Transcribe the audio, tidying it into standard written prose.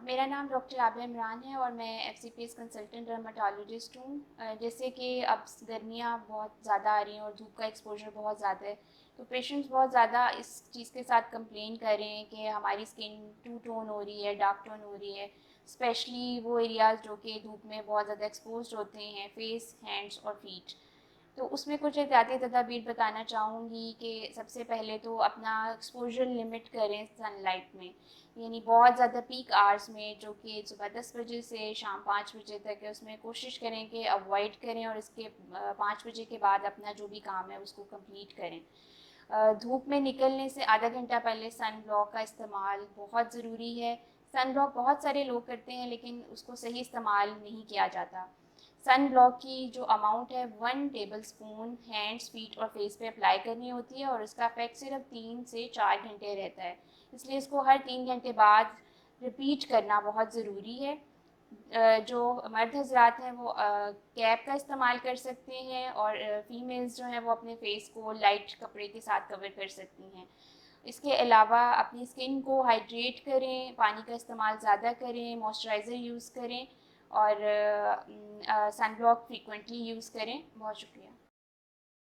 मेरा नाम डॉक्टर आबिया इमरान है और मैं एफसीपीएस कंसल्टेंट डर्मेटोलॉजिस्ट हूँ। जैसे कि अब गर्मियाँ बहुत ज़्यादा आ रही हैं और धूप का एक्सपोजर बहुत ज़्यादा है, तो पेशेंट्स बहुत ज़्यादा इस चीज़ के साथ कंप्लेन कर रहे हैं कि हमारी स्किन टू टोन हो रही है, डार्क टोन हो रही है। स्पेशली वो एरियाज़ जो कि धूप में बहुत ज़्यादा एक्सपोज होते हैं, फेस, हैंड्स और फीट। तो उसमें कुछ एहतियाती तदाबीर बताना चाहूँगी कि सबसे पहले तो अपना एक्सपोजर लिमिट करें सनलाइट में, यानी बहुत ज़्यादा पीक आवर्स में जो कि सुबह 10 बजे से शाम 5 बजे तक है, उसमें कोशिश करें कि अवॉइड करें और इसके 5 बजे के बाद अपना जो भी काम है उसको कंप्लीट करें। धूप में निकलने से आधा घंटा पहले सन ब्लॉक का इस्तेमाल बहुत ज़रूरी है। सन ब्लॉक बहुत सारे लोग करते हैं लेकिन उसको सही इस्तेमाल नहीं किया जाता। सन ब्लॉक की जो अमाउंट है 1 टेबल स्पून हैंड्स, फीट और फेस पे अप्लाई करनी होती है और उसका इफेक्ट सिर्फ 3 से 4 घंटे रहता है, इसलिए इसको हर 3 घंटे बाद रिपीट करना बहुत ज़रूरी है। जो मर्द हजरात हैं वो कैप का इस्तेमाल कर सकते हैं और फीमेल्स जो हैं वो अपने फेस को लाइट कपड़े के साथ कवर कर सकती हैं। इसके अलावा अपनी स्किन को हाइड्रेट करें, पानी का इस्तेमाल ज़्यादा करें, मॉइस्चराइज़र यूज़ करें और सन ब्लॉक फ्रीक्वेंटली यूज़ करें। बहुत शुक्रिया।